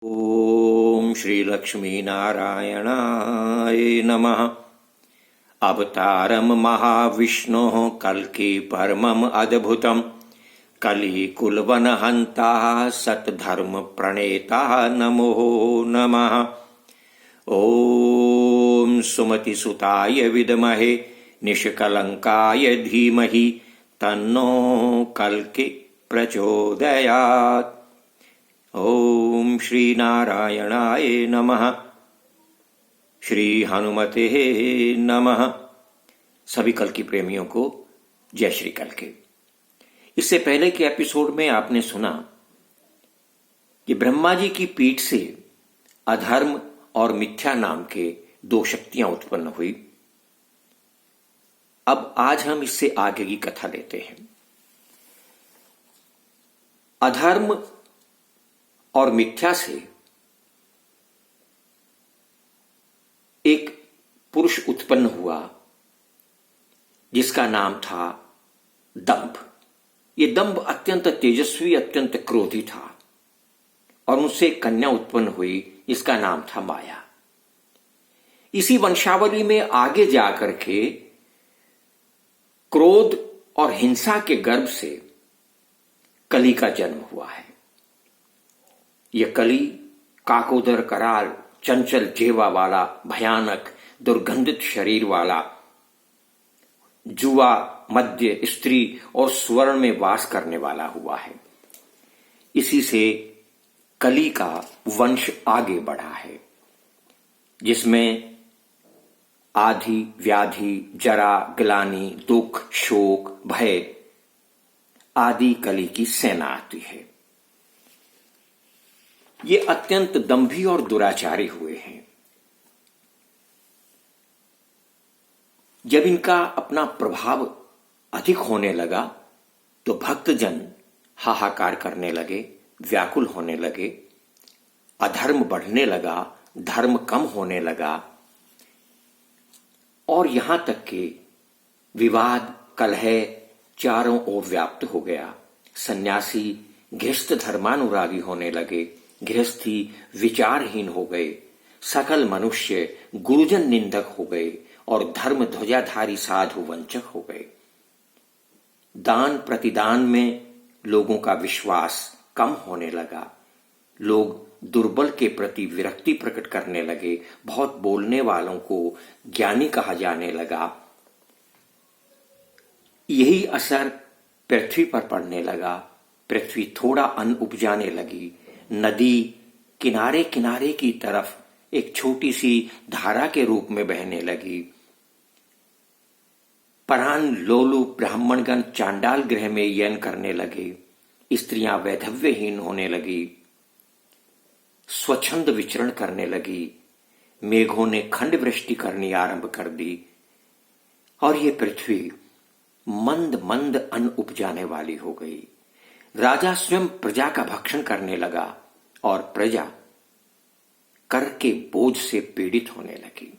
ओम श्री लक्ष्मी नारायणाय नमः। अवतारम महाविष्णु कल्कि परमम अद्भुतम कलिकुलवन हंता सतधर्म प्रणेता नमो नमः। ओम सुमति सुताय विद्महे निष्कलंकाय धीमहि तन्नो कल्कि प्रचोदयात्। ओम श्री नारायणाय नमः। श्री हनुमते नमः। सभी कल्कि प्रेमियों को जय श्री कल्कि। इससे पहले के एपिसोड में आपने सुना कि ब्रह्मा जी की पीठ से अधर्म और मिथ्या नाम के दो शक्तियां उत्पन्न हुई। अब आज हम इससे आगे की कथा लेते हैं। अधर्म और मिथ्या से एक पुरुष उत्पन्न हुआ जिसका नाम था दंभ। ये दंभ अत्यंत तेजस्वी, अत्यंत क्रोधी था और उनसे एक कन्या उत्पन्न हुई जिसका नाम था माया। इसी वंशावली में आगे जाकर के क्रोध और हिंसा के गर्भ से कली का जन्म हुआ है। यह कली काकोदर कराल, चंचल जेवा वाला, भयानक दुर्गंधित शरीर वाला, जुआ, मद्य, स्त्री और स्वर्ण में वास करने वाला हुआ है। इसी से कली का वंश आगे बढ़ा है, जिसमें आधि, व्याधि, जरा, ग्लानि, दुख, शोक, भय आदि कली की सेना आती है। ये अत्यंत दंभी और दुराचारी हुए हैं। जब इनका अपना प्रभाव अधिक होने लगा तो भक्तजन हाहाकार करने लगे, व्याकुल होने लगे, अधर्म बढ़ने लगा, धर्म कम होने लगा और यहां तक कि विवाद, कलह चारों ओर व्याप्त हो गया। सन्यासी गृहस्थ धर्मानुरागी होने लगे, गृहस्थी विचारहीन हो गए, सकल मनुष्य गुरुजन निंदक हो गए और धर्म ध्वजाधारी साधु वंचक हो गए। दान प्रतिदान में लोगों का विश्वास कम होने लगा। लोग दुर्बल के प्रति विरक्ति प्रकट करने लगे। बहुत बोलने वालों को ज्ञानी कहा जाने लगा। यही असर पृथ्वी पर पड़ने लगा। पृथ्वी थोड़ा अन्न उपजाने लगी। नदी किनारे किनारे की तरफ एक छोटी सी धारा के रूप में बहने लगी। परान लोलु ब्राह्मणगण चांडाल गृह में यन करने लगे। स्त्रियां वैधव्यहीन होने लगी, स्वच्छंद विचरण करने लगी। मेघों ने खंड वृष्टि करनी आरंभ कर दी और ये पृथ्वी मंद मंद अन्न उपजाने वाली हो गई। राजा स्वयं प्रजा का भक्षण करने लगा और प्रजा कर के बोझ से पीड़ित होने लगी।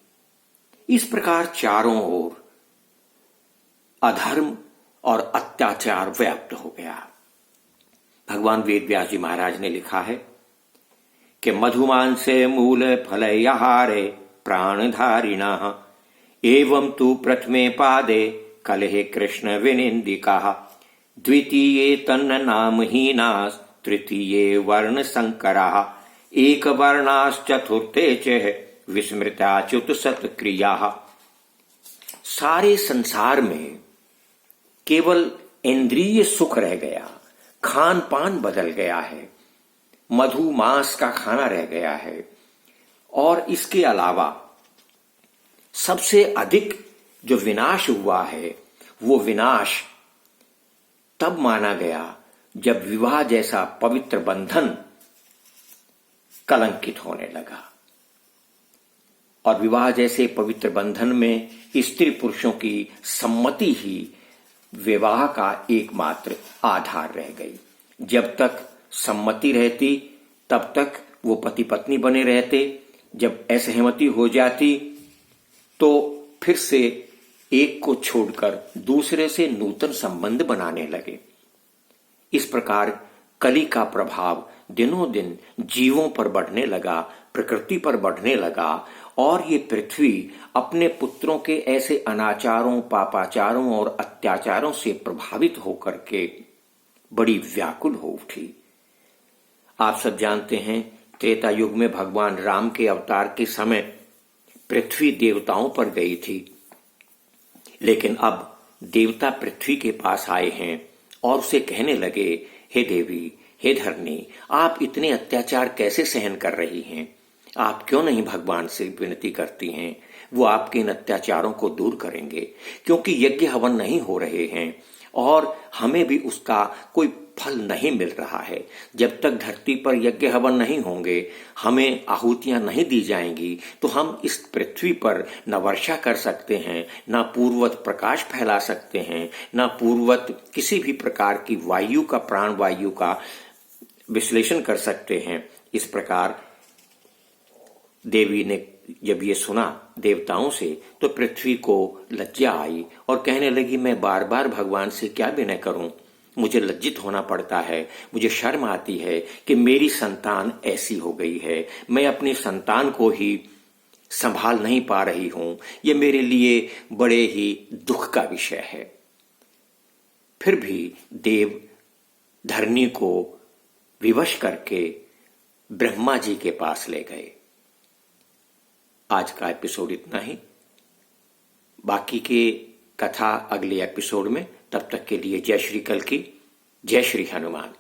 इस प्रकार चारों ओर अधर्म और अत्याचार व्याप्त हो गया। भगवान वेदव्यास जी महाराज ने लिखा है कि मधुमान से मूल फल यहारे प्राणधारिणः एवं तु प्रथमे पादे कलहे कृष्ण विनिंदिका द्वितीये तन्न नामहीनास् तृतीये वर्ण संकराः एक वर्णाश्चतुर्थे च विस्मृताच्युत सत्क्रियाः। सारे संसार में केवल इंद्रिय सुख रह गया, खान पान बदल गया है, मधु मांस का खाना रह गया है और इसके अलावा सबसे अधिक जो विनाश हुआ है वो विनाश तब माना गया जब विवाह जैसा पवित्र बंधन कलंकित होने लगा। और विवाह जैसे पवित्र बंधन में स्त्री पुरुषों की सम्मति ही विवाह का एकमात्र आधार रह गई। जब तक सम्मति रहती तब तक वो पति पत्नी बने रहते। जब असहमति हो जाती तो फिर से एक को छोड़कर दूसरे से नूतन संबंध बनाने लगे। इस प्रकार कली का प्रभाव दिनों दिन जीवों पर बढ़ने लगा, प्रकृति पर बढ़ने लगा और ये पृथ्वी अपने पुत्रों के ऐसे अनाचारों, पापाचारों और अत्याचारों से प्रभावित होकर के बड़ी व्याकुल हो उठी। आप सब जानते हैं, त्रेता युग में भगवान राम के अवतार के समय पृथ्वी देवताओं पर गई थी, लेकिन अब देवता पृथ्वी के पास आए हैं और उसे कहने लगे, हे देवी, हे धरनी, आप इतने अत्याचार कैसे सहन कर रही हैं? आप क्यों नहीं भगवान से विनती करती हैं? वो आपके इन अत्याचारों को दूर करेंगे, क्योंकि यज्ञ हवन नहीं हो रहे हैं और हमें भी उसका कोई फल नहीं मिल रहा है। जब तक धरती पर यज्ञ हवन नहीं होंगे, हमें आहुतियां नहीं दी जाएंगी, तो हम इस पृथ्वी पर न वर्षा कर सकते हैं, न पूर्ववत प्रकाश फैला सकते हैं, न पूर्ववत किसी भी प्रकार की वायु का, प्राण वायु का विश्लेषण कर सकते हैं। इस प्रकार देवी ने जब ये सुना देवताओं से, तो पृथ्वी को लज्जा आई और कहने लगी, मैं बार बार भगवान से क्या विनय करूं? मुझे लज्जित होना पड़ता है, मुझे शर्म आती है कि मेरी संतान ऐसी हो गई है, मैं अपनी संतान को ही संभाल नहीं पा रही हूं, ये मेरे लिए बड़े ही दुख का विषय है। फिर भी देव धरनी को विवश करके ब्रह्मा जी के पास ले गए। आज का एपिसोड इतना ही, बाकी के कथा अगले एपिसोड में। तब तक के लिए जय श्री कल्कि, जय श्री हनुमान।